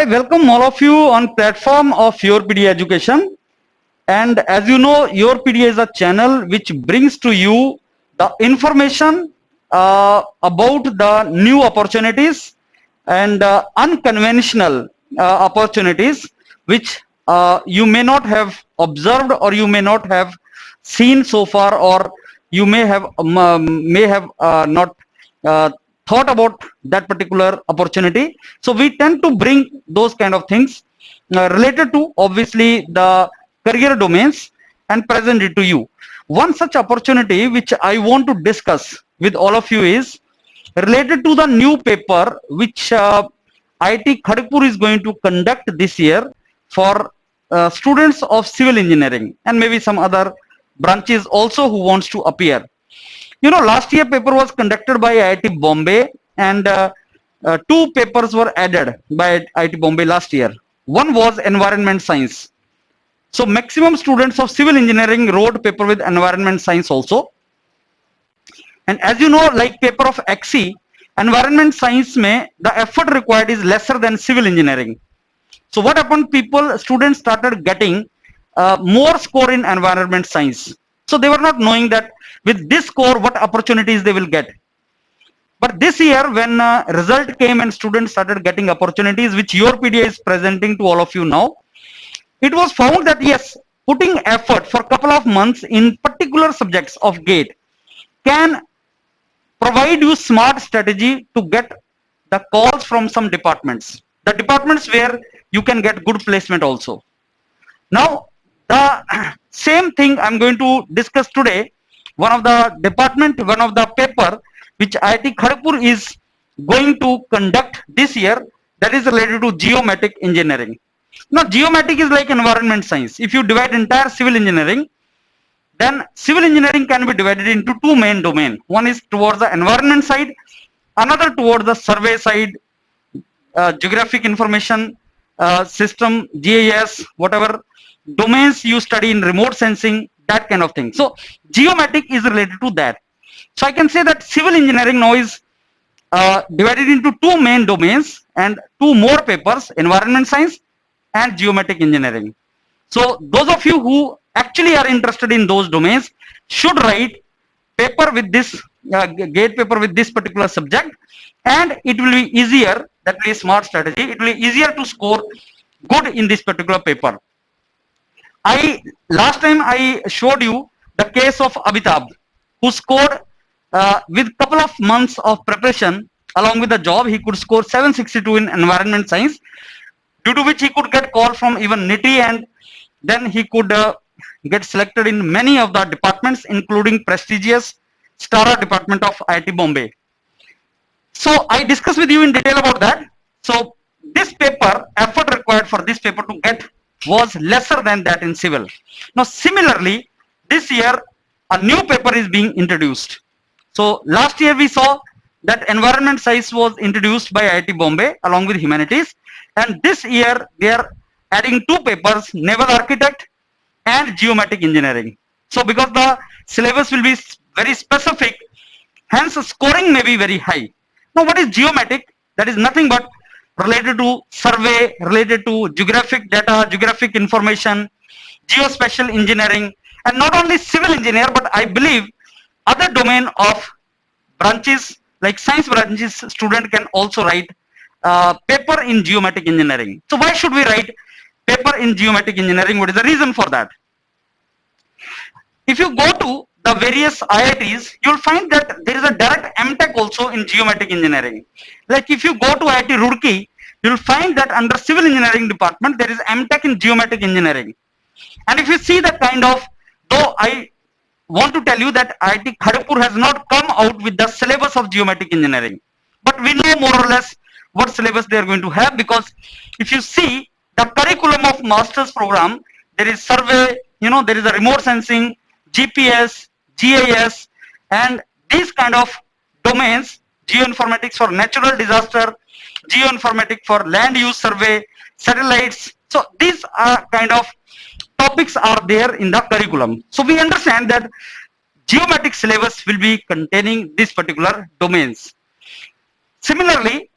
I welcome all of you on platform of Your PD Education. And as you know, Your PD is a channel which brings to you the information about the new opportunities and unconventional opportunities which you may not have observed or you may not have seen so far, or you may have not uh, thought about that particular opportunity. So we tend to bring those kind of things related to obviously the career domains and present it to you. One such opportunity which I want to discuss with all of you is related to the new paper which IIT Kharagpur is going to conduct this year for students of civil engineering and maybe some other branches also who wants to appear. You know, last year paper was conducted by IIT Bombay, and two papers were added by IIT Bombay last year. One was environment science. So maximum students of civil engineering wrote paper with environment science also. And as you know, like paper of XE, environment science may the effort required is lesser than civil engineering. So what happened? Students started getting more score in environment science. So they were not knowing that with this score, what opportunities they will get. But this year, when result came and students started getting opportunities, which your PDA is presenting to all of you now, it was found that yes, putting effort for a couple of months in particular subjects of GATE can provide you smart strategy to get the calls from some departments. The departments where you can get good placement also. Now, the same thing I'm going to discuss today. One of the paper which IIT Kharagpur is going to conduct this year, that is related to geomatic engineering. Now, geomatic is like environment science. If you divide entire civil engineering, then civil engineering can be divided into two main domains. One is towards the environment side, another towards the survey side, geographic information system, GIS, whatever domains you study in remote sensing, that kind of thing. So geomatic is related to that. So I can say that civil engineering now is divided into two main domains and two more papers, environment science and geomatic engineering. So those of you who actually are interested in those domains should write paper with this GATE paper with this particular subject, and it will be easier. That will be a smart strategy. It will be easier to score good in this particular paper. Last time I showed you the case of Amitabh, who scored with couple of months of preparation along with the job, he could score 762 in environment science, due to which he could get call from even NITI, and then he could get selected in many of the departments, including prestigious STARA department of IIT Bombay. So I discussed with you in detail about that. So this paper, effort required for this paper to get was lesser than that in civil. Now similarly, this year a new paper is being introduced. So last year we saw that environment science was introduced by IIT Bombay along with humanities, and this year they are adding two papers, naval architect and geomatic engineering. So because the syllabus will be very specific, hence scoring may be very high. Now what is geomatic? That is nothing but related to survey, related to geographic data, geographic information, geospatial engineering, and not only civil engineer, but I believe other domain of branches like science branches student can also write paper in geomatic engineering. So why should we write paper in geomatic engineering? What is the reason for that? If you go to the various IITs, you'll find that there is a direct MTech also in geomatic engineering. Like if you go to IIT Roorkee, you'll find that under civil engineering department, there is MTech in geomatic engineering. And if you see the kind of, though I want to tell you that IIT Kharagpur has not come out with the syllabus of geomatic engineering, but we know more or less what syllabus they are going to have, because if you see the curriculum of master's program, there is survey, there is a remote sensing, GPS, GIS, and these kind of domains, geoinformatics for natural disaster, geoinformatics for land use survey, satellites. So these are kind of topics are there in the curriculum. So we understand that geomatic syllabus will be containing these particular domains. Similarly,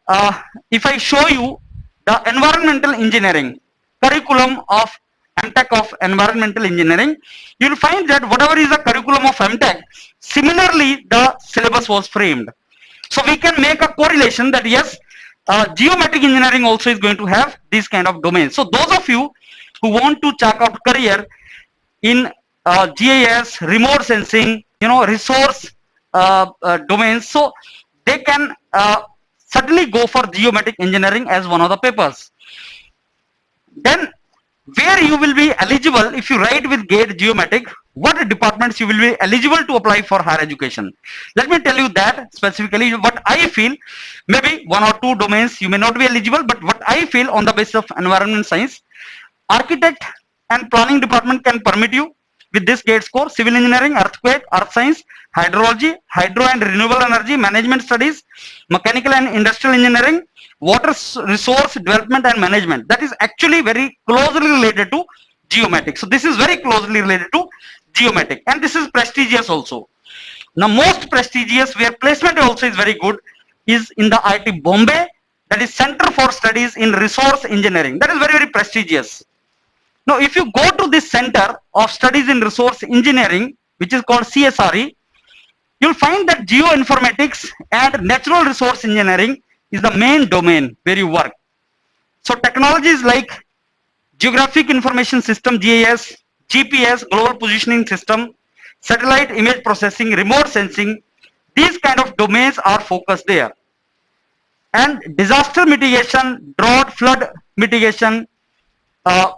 if I show you the environmental engineering curriculum of MTech of environmental engineering, you will find that whatever is the curriculum of MTech, similarly the syllabus was framed. So we can make a correlation that yes, geometric engineering also is going to have these kind of domains. So those of you who want to check out career in GIS, remote sensing, resource domains, so they can certainly go for geometric engineering as one of the papers. Then where you will be eligible if you write with GATE geometric, what departments you will be eligible to apply for higher education. Let me tell you that specifically what I feel. Maybe one or two domains you may not be eligible, but what I feel on the basis of environment science, architect and planning department can permit you with this GATE score. Civil engineering, earthquake, earth science, hydrology, hydro and renewable energy, management studies, mechanical and industrial engineering, water resource development and management. That is actually very closely related to geometric. So this is very closely related to geometric, and this is prestigious also. Now most prestigious, where placement also is very good, is in the IIT Bombay, that is Center for Studies in Resource Engineering. That is very, very prestigious. Now if you go to this Center of Studies in Resource Engineering, which is called CSRE, you'll find that geoinformatics and natural resource engineering is the main domain where you work. So technologies like geographic information system, GIS, GPS, global positioning system, satellite image processing, remote sensing, these kind of domains are focused there. And disaster mitigation, drought, flood mitigation,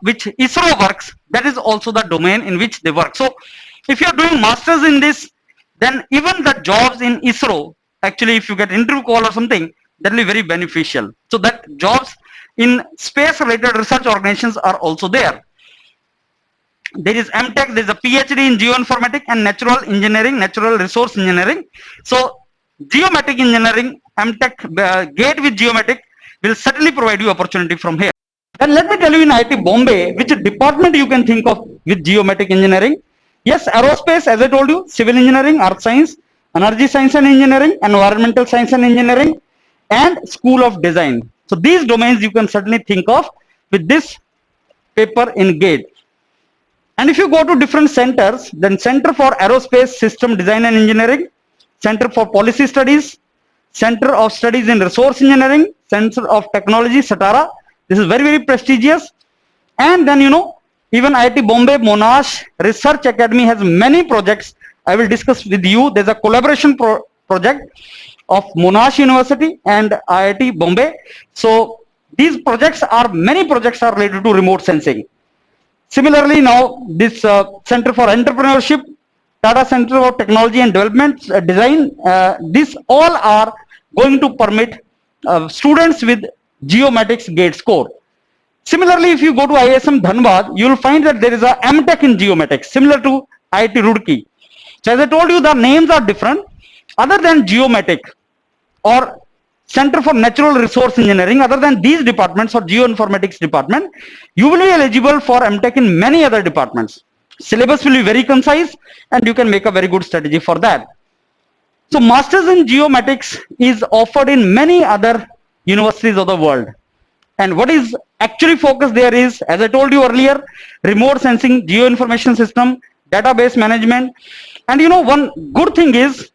which ISRO works, that is also the domain in which they work. So if you are doing masters in this, then even the jobs in ISRO, actually if you get interview call or something, that will be very beneficial. So that jobs in space related research organizations are also there. There is MTech, there is a PhD in geoinformatics and natural engineering, natural resource engineering. So geometric engineering, MTech, GATE with geometric will certainly provide you opportunity from here. Then let me tell you in IIT Bombay, which department you can think of with geometric engineering. Yes, aerospace, as I told you, civil engineering, earth science, energy science and engineering, environmental science and engineering, and School of Design. So these domains you can certainly think of with this paper in GATE. And if you go to different centers, then Center for Aerospace System Design and Engineering, Center for Policy Studies, Center of Studies in Resource Engineering, Center of Technology, Satara. This is very, very prestigious. And then, even IIT Bombay, Monash Research Academy has many projects. I will discuss with you. There's a collaboration project of Monash University and IIT Bombay. So these projects many projects are related to remote sensing. Similarly, now this Center for Entrepreneurship, Tata Center for Technology and Development Design, these all are going to permit students with geometrics GATE score. Similarly, if you go to ISM Dhanbad, you will find that there is a MTech in geometrics, similar to IIT Roorkee. So as I told you, the names are different. Other than geometric or Center for Natural Resource Engineering, other than these departments or geoinformatics department, you will be eligible for MTech in many other departments. Syllabus will be very concise and you can make a very good strategy for that. So Masters in Geometrics is offered in many other universities of the world. And what is actually focused there is, as I told you earlier, remote sensing, geoinformation system, database management. And one good thing is,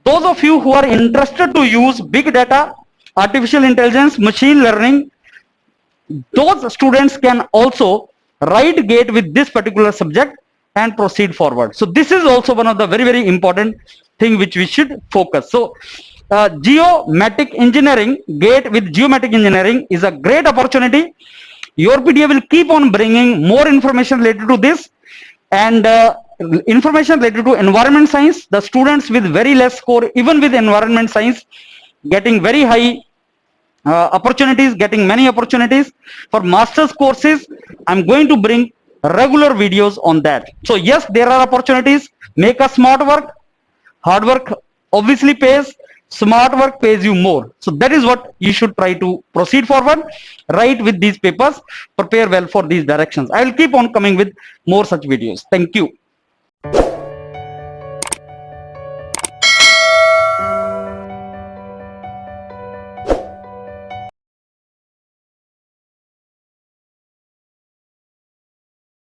those of you who are interested to use big data, artificial intelligence, machine learning, those students can also write GATE with this particular subject and proceed forward. So this is also one of the very, very important thing which we should focus. So geometric engineering, GATE with geometric engineering is a great opportunity. Your PDA will keep on bringing more information related to this, and information related to environment science. The students with very less score, even with environment science, getting very high opportunities, getting many opportunities. For master's courses, I'm going to bring regular videos on that. So yes, there are opportunities. Make a smart work. Hard work obviously pays. Smart work pays you more. So that is what you should try to proceed forward. Write with these papers. Prepare well for these directions. I will keep on coming with more such videos. Thank you.